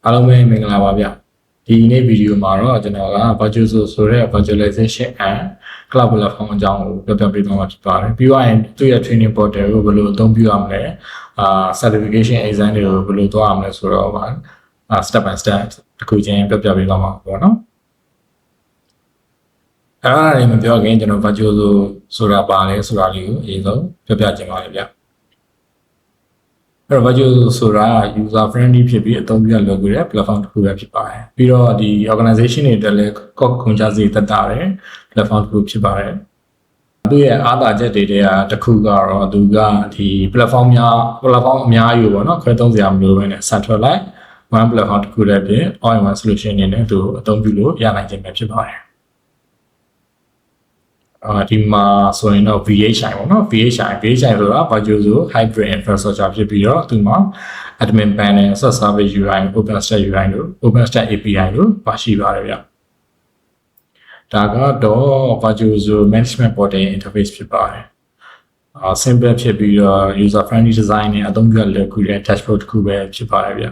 အားလုံးပဲမင်္ဂလာပါဗျဒီနေ့ဗီဒီယိုမှာတော့ကျွန်တော်က Virtuoso ဆိုတဲ့ virtualization and cloud platform အကြောင်းကိုပြောပြပေးသွားမှာဖြစ်ပါတယ်ပြီးတော့သူ့ရဲ့ training portal ကိုဘယ်လိုအသုံးပြုရမလဲcertification exam တွေကိုဘယ်လိုသွားရမလဲဆိုတော့step by step တစ်ခုချင်းပြောပြပေးသွားမှာပေါ့နော်အဲ့ဒါလည်းမပြောခင်ကျွန်တော် Virtuoso ဆိုတာပါလဲဆိုတာလေးကိုအရင်ဆုံးပြောပြချင်ပါတယ်ဗျအဲ့တော့ Virtuoso ဆိုတာ user friendly ဖြစ်ပြီးအသုံးပြုရလွယ်ကူတဲ့ platform တစ်ခုပဲဖြစ်ပါတယ်ပြီးတော့ဒီ organization တွေအတွက်လည်းခွန်ချစေတတ်တာတဲ့ platform တစ်ခုဖြစ်ပါတယ်သူ့ရဲ့အားသာချက်တွေတစ်ခုကတော့သူကဒီ platform အများကြီးပေါ့နော်ခွဲသုံးစရာမလိုဘဲနဲ့ centralize one platform တစ်ခုတည်းပြင် all in one solution အနေနဲ့သူအသုံးပြုလို့ရနိုင်ခြင်းပဲဖြစ်ပါတယ်ဒီမှာဆိုရင်တော့ VHI ပေါ့နော် VHI ဆိုတာ Virtuoso Hybrid Infrastructure ဖြစ်ပြီးတော့သူမှာ Admin Panel, Service UI, OpenStack UI တို့ OpenStack API တို့ပါရှိပါတယ်ဗျဒါကတော့ Virtuoso Management Portal Interface ဖြစ်ပါတယ်simple ဖြစ်ပြီးတော့ user friendly design နဲ့အသုံးပြုရလွယ်ကူတဲ့ dashboard တစ်ခုပဲဖြစ်ပါတယ်ဗျ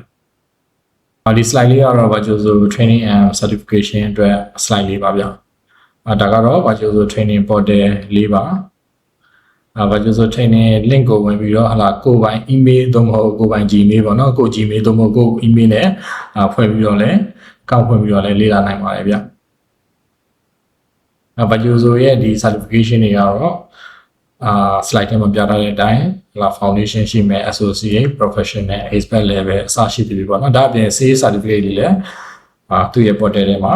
ဒီ slide လေးကတော့ Virtuoso Training and Certification အတွက် slide လေးပါဗျဒါကတော့ Virtuoso Training Portal လေးပါVirtuoso Training link ကိုဝင်ပြီးတော့ကိုယ်ပိုင် email သို့မဟုတ်ကိုယ်ပိုင် Gmail ပေါ့နော်ကို Gmail သို့မဟုတ်ကို email နဲ့ဖွင့်ပြီးတော့လည်းကောက်ဖွင့်ပြီးတော့လည်းလေ့လာနိုင်ပါတယ်ဗျVirtuoso ရဲ့ဒီ certification တွေကတော့slide ထဲမှာပြထားတဲ့အတိုင်းfoundation ရှိမယ် associate professional expert level အစရှိပြီပေါ့နော်ဒါအပြင် CA certificate တွေလည်းသူ့ရဲ့ portal ထဲမှာ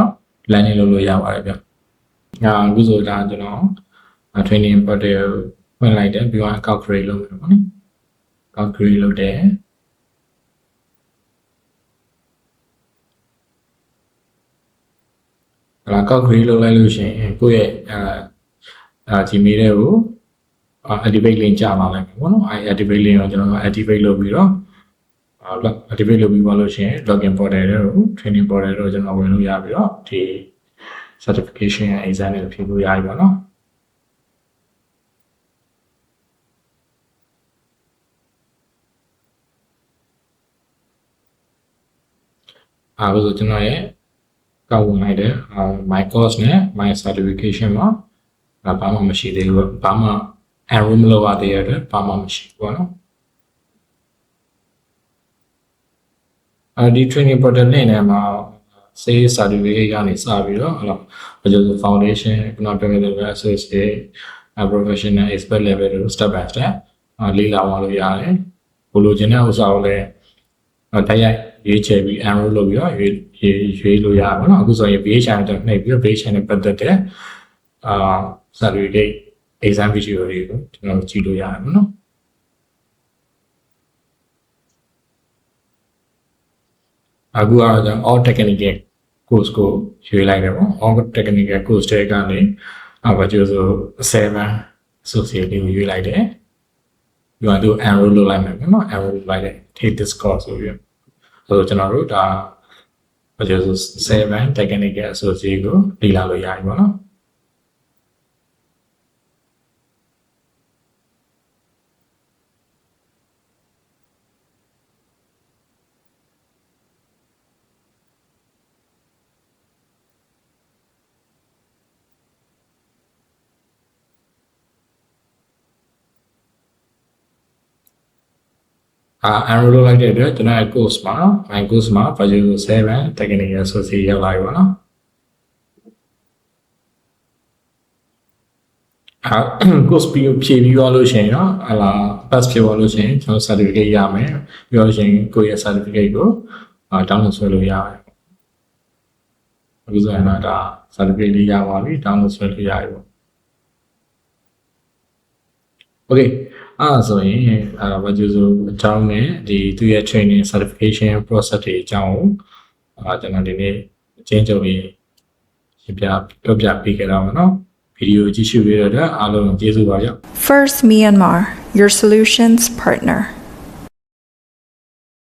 landing လုပ်လို့ရပါတယ်ဗျအခုဆိုတာကျွန်တော် training portal ဝင်လိုက်တယ်ပြီးတော့ calculate လုပ်မယ်ပေါ့နော် calculate လုပ်တယ်calculate လုပ်လိုက်လို့ရှိရင်ကိုယ့်ရဲ့Gmail တွေကိုactivate link ကြာလာလိုက်ပြီပေါ့နော်activate link ကိုကျွန်တော် activate လုပ်ပြီးတော့ activate လုပ်ပြီးပါလို့ရှိရင် login portal တွေကို training portal တွေကိုကျွန်တော်ဝင်လို့ရပြီးတော့ဒီ certification exam တွေဖြေလို့ရပြီပေါ့နော်အခုဆိုကျွန်တော်ရဲ့ကောက်ဝင်လိုက်တယ်my course နဲ့ my certification မှာဘာမှမရှိသေးဘူးဘာမှ error မလုပ်ရသေးတဲ့အတွက်ဘာမှမရှိဘူးပေါ့နော်ဒီ training portal နဲ့မှာ say certificate ကနေစပြီးတော့Virtuoso foundation ခုနပြောခဲ့တဲ့ associate professional expert level တို့ step by step လေ့လာသွားလို့ရတယ်ဘယ်လိုချင်တဲ့ဥစ္စာကိုလည်းတိုက်ရိုက်ရွေးချယ်ပြီး enroll လုပ်ပြီးတော့ရွေးလို့ရပါတော့အခုဆိုရင် VHI နဲ့နှိပ်ပြီးတော့ VHI နဲ့ပတ်သက်တဲ့certificate exam video တွေကိုကျွန်တော်ကြည့်လို့ရတယ်ပေါ့နော်အခုကတော့ကျွန်တော် all technical course ကိုရွေးလိုက်တယ်ပေါ့ all technical course တွေကနေ Virtuoso 7 associate ကိုရွေးလိုက်တယ်ပြီးတော့သူ enroll လုပ်လိုက်မယ်ပေါ့နော် enroll လုပ်လိုက်တယ် take this course ဆိုပြီးတော့ကျွန်တော်တို့ဒါ Virtuoso 7 technical associate ကိုလေ့လာလို့ရပြီပေါ့နော်enroll လုပ်လိုက်တဲ့အတွက်ကျွန်တော်ရဲ့ course မှာ my course မှာ Virtuoso 7 technical associate ရောက်လာပြီပေါ့နော်course ဖြည့်ပြီးသွားလို့ရှိရင်တော့pass ဖြစ်သွားလို့ရှိရင်ကျွန်တော် certificate ရမယ်ပြီးတော့ရှင်ကိုယ့်ရဲ့ certificate ကိုdownload ဆွဲလို့ရတယ်အခုဆိုရင်တော့ဒါ certificate လေးရပါပြီ download ဆွဲလို့ရတယ်ပေါ့ okayဆိုရင်Virtuoso အကြောင်းနဲ့ဒီသူရဲ့ training certification process တွေအကြောင်းကိုကျွန်တော်ဒီနေ့အချင်းချုပ်ပြီးပြောပြပေးခဲ့တာပါเนาะဗီဒီယိုကြည့်ရှုရတဲ့အတွက်အားလုံးကျေးဇူးပါဗျ First Myanmar, your solutions partner.